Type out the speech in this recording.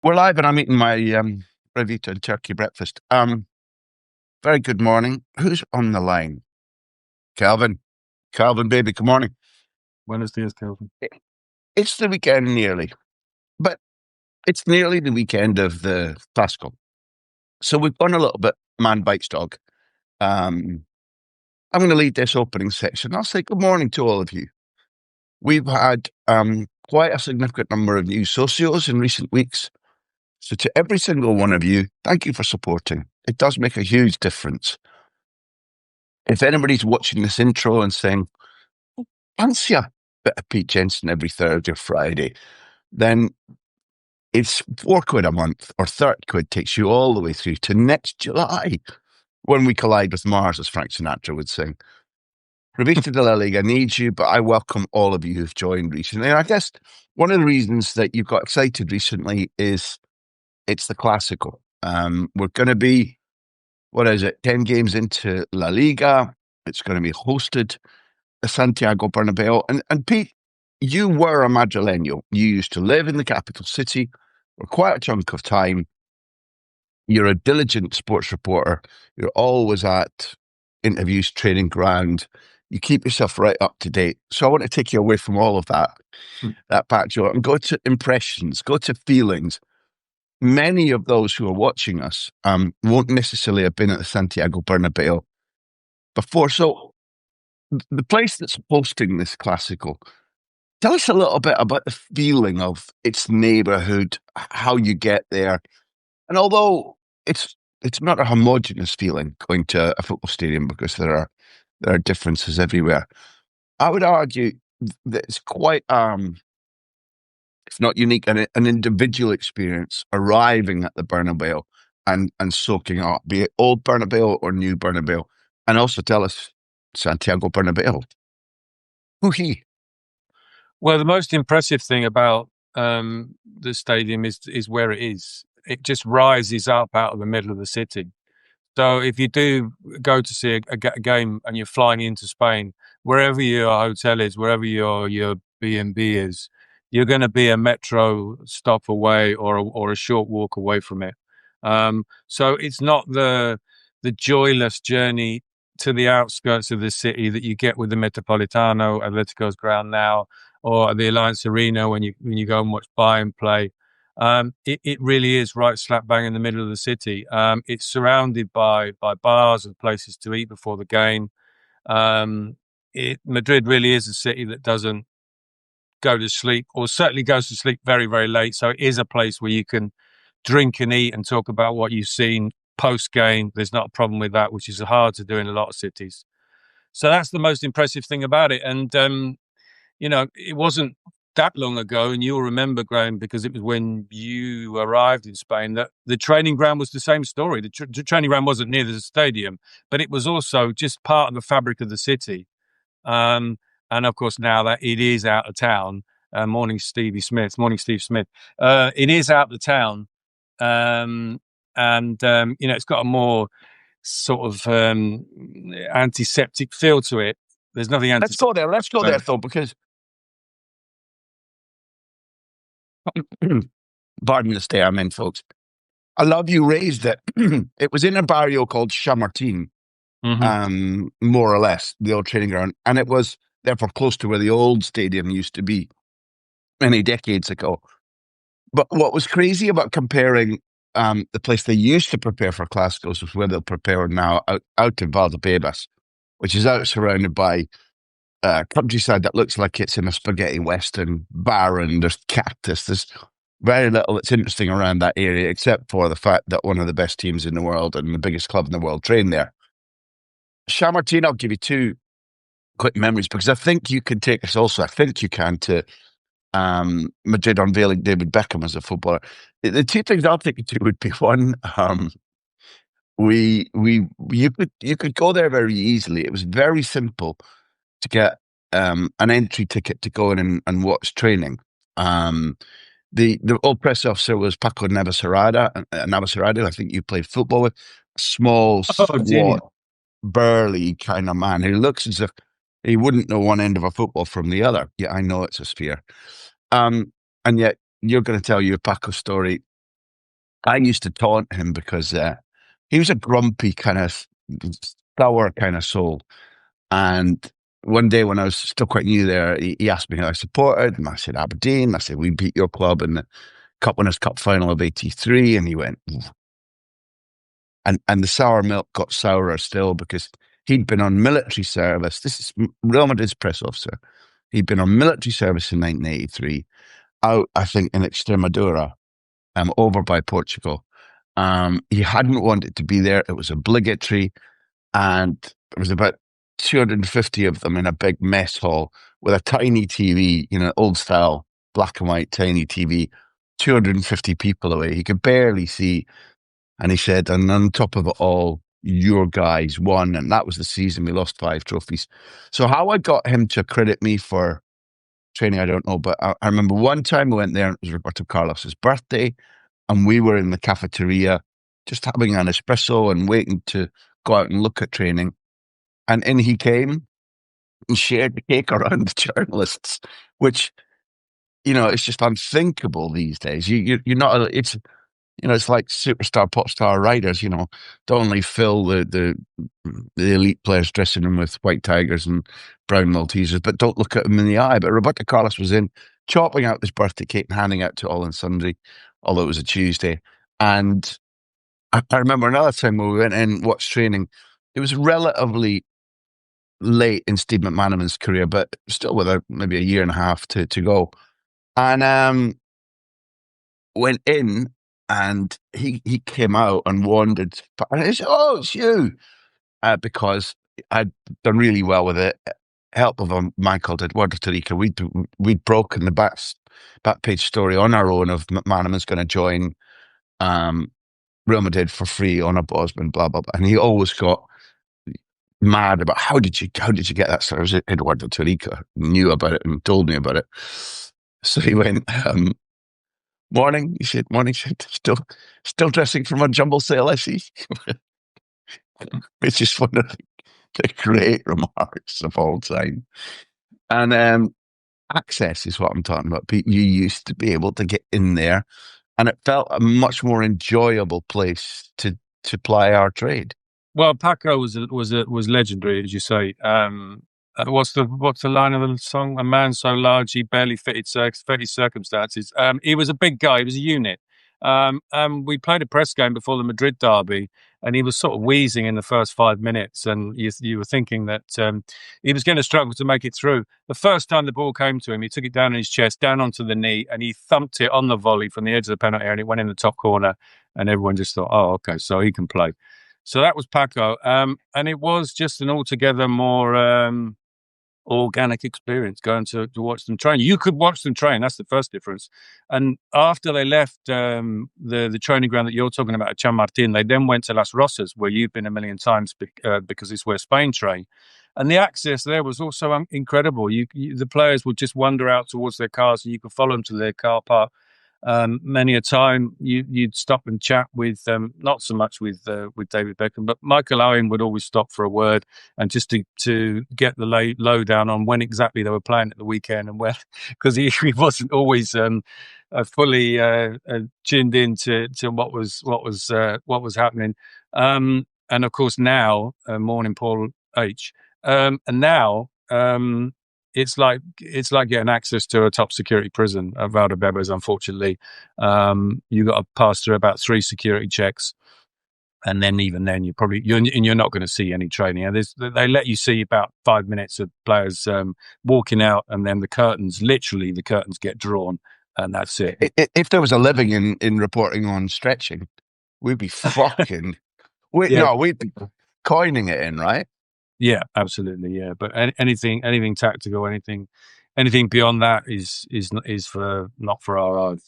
We're live and I'm eating my Revita and turkey breakfast. Very good morning. Who's on the line? Calvin. Calvin, baby, good morning. Buenos dias, Calvin. It's the weekend nearly, but it's nearly the weekend of the Clásico. So we've gone a little bit man bites dog. I'm going to lead this opening section. I'll say good morning to all of you. We've had quite a significant number of new socios in recent weeks. So to every single one of you, thank you for supporting. It does make a huge difference. If anybody's watching this intro and saying, fancy a bit of Pete Jensen every Thursday or Friday, then it's £4 a month or £30 takes you all the way through to next July when we collide with Mars, as Frank Sinatra would sing. Revista de la Liga needs you, but I welcome all of you who've joined recently. And I guess one of the reasons that you've got excited recently is it's the Clásico. We're going to be, 10 games into La Liga. It's going to be hosted at Santiago Bernabéu. And Pete, you were a Madrileño. You used to live in the capital city for quite a chunk of time. You're a diligent sports reporter. You're always at interviews, training ground. You keep yourself right up to date. So I want to take you away from all of that, that backdrop, and go to impressions, go to feelings. Many of those who are watching us won't necessarily have been at the Santiago Bernabéu before. So the place that's hosting this Clásico, tell us a little bit about the feeling of its neighbourhood, how you get there. And although it's not a homogenous feeling going to a football stadium because there are differences everywhere, I would argue that it's quite if not unique, an individual experience arriving at the Bernabéu and soaking up, be it old Bernabéu or new Bernabéu. And also tell us, Santiago Bernabéu. Hoo-hee. Well, the most impressive thing about the stadium is where it is. It just rises up out of the middle of the city. So if you do go to see a game and you're flying into Spain, wherever your hotel is, wherever your B&B is, you're going to be a metro stop away or a short walk away from it. So it's not the joyless journey to the outskirts of the city that you get with the Metropolitano, Atletico's ground now, or the Alliance Arena when you go and watch Bayern play. It really is right slap bang in the middle of the city. It's surrounded by bars and places to eat before the game. Madrid really is a city that doesn't go to sleep, or certainly goes to sleep very, very late. So it is a place where you can drink and eat and talk about what you've seen post-game. There's not a problem with that, which is hard to do in a lot of cities. So that's the most impressive thing about it. And, it wasn't that long ago, and you'll remember, Graham, because it was when you arrived in Spain, that the training ground was the same story. The training ground wasn't near the stadium, but it was also just part of the fabric of the city. And of course, now that it is out of town, morning Steve Smith. It is out of town. It's got a more sort of antiseptic feel to it. There's nothing antiseptic. Let's go there, though, because pardon the state I'm in, folks. I love you raised it. It was in a barrio called Chamartín, more or less, the old training ground. And it was therefore close to where the old stadium used to be many decades ago. But what was crazy about comparing the place they used to prepare for Clásicos with where they'll prepare now out in Valdebebas, which is out surrounded by countryside that looks like it's in a spaghetti western, barren, there's cactus, there's very little that's interesting around that area, except for the fact that one of the best teams in the world and the biggest club in the world train there. Chamartín, I'll give you two quick memories, because I think you can take us also, I think you can, to Madrid unveiling David Beckham as a footballer. The two things I'll take you to would be, one, you could go there very easily. It was very simple to get an entry ticket to go in and watch training. The old press officer was Paco Navacerrada, I think you played football with. Small, squat, burly kind of man who looks as if he wouldn't know one end of a football from the other. Yeah, I know it's a sphere. And yet you're going to tell your Paco story. I used to taunt him because he was a grumpy kind of sour kind of soul. And one day when I was still quite new there, he asked me who I supported, and I said Aberdeen. I said, we beat your club in the Cup Winners' Cup final of '83, and he went, "Oof." And the sour milk got sourer still because he'd been on military service. This is Real Madrid's press officer. He'd been on military service in 1983, out I think in Extremadura, over by Portugal. He hadn't wanted to be there; it was obligatory, and there was about 250 of them in a big mess hall with a tiny TV, old style, black and white tiny TV, 250 people away. He could barely see. And he said, and on top of it all, your guys won. And that was the season we lost 5 trophies. So how I got him to credit me for training, I don't know. But I remember one time we went there, and it was Roberto Carlos's birthday. And we were in the cafeteria just having an espresso and waiting to go out and look at training. And in he came and shared the cake around the journalists, which, it's just unthinkable these days. You're not, it's like superstar, pop star writers, don't only fill the elite players' dressing room with white tigers and brown Maltesers, but don't look at them in the eye. But Roberto Carlos was in chopping out this birthday cake and handing out to all and sundry, although it was a Tuesday. And I remember another time when we went in and watched training. It was relatively late in Steve McManaman's career, but still with maybe a year and a half to go. And went in, and he came out and wandered. And I said, "Oh, it's you," because I'd done really well with it. Help of a man called Eduardo Tarica. We'd broken the back page story on our own of McManaman's going to join Real Madrid for free on a Bosman, blah blah blah. And he always got mad about how did you get that story? It was Eduardo Tarica knew about it and told me about it. So he went, morning. He said, morning. He said, still dressing from a jumble sale, I see. It's just one of the great remarks of all time. And access is what I'm talking about. You used to be able to get in there, and it felt a much more enjoyable place to ply our trade. Well, Paco was legendary, as you say. What's the line of the song? A man so large he barely fitted his circumstances. He was a big guy. He was a unit. We played a press game before the Madrid derby, and he was sort of wheezing in the first 5 minutes, and you were thinking that he was going to struggle to make it through. The first time the ball came to him, he took it down on his chest, down onto the knee, and he thumped it on the volley from the edge of the penalty area, and it went in the top corner, and everyone just thought, oh, okay, so he can play. So that was Paco, and it was just an altogether more organic experience going to watch them train. You could watch them train. That's the first difference. And after they left the training ground that you're talking about at Chamartin, they then went to Las Rosas, where you've been a million times because it's where Spain train. And the access there was also incredible. The players would just wander out towards their cars, and you could follow them to their car park. Many a time you'd stop and chat with not so much with David Beckham, but Michael Owen would always stop for a word and just to get the lowdown on when exactly they were playing at the weekend and where, because he wasn't always fully tuned in to what was happening. And of course now, morning Paul H. And now it's like getting access to a top security prison at Valdebebas. Unfortunately, you got to pass through about 3 security checks, and then even then you're not going to see any training. And they let you see about 5 minutes of players walking out, and then the curtains get drawn, and that's it. If there was a living in reporting on stretching, we'd be fucking. We'd be coining it in, right? Yeah, absolutely. Yeah, but anything tactical, anything beyond that is not for our eyes.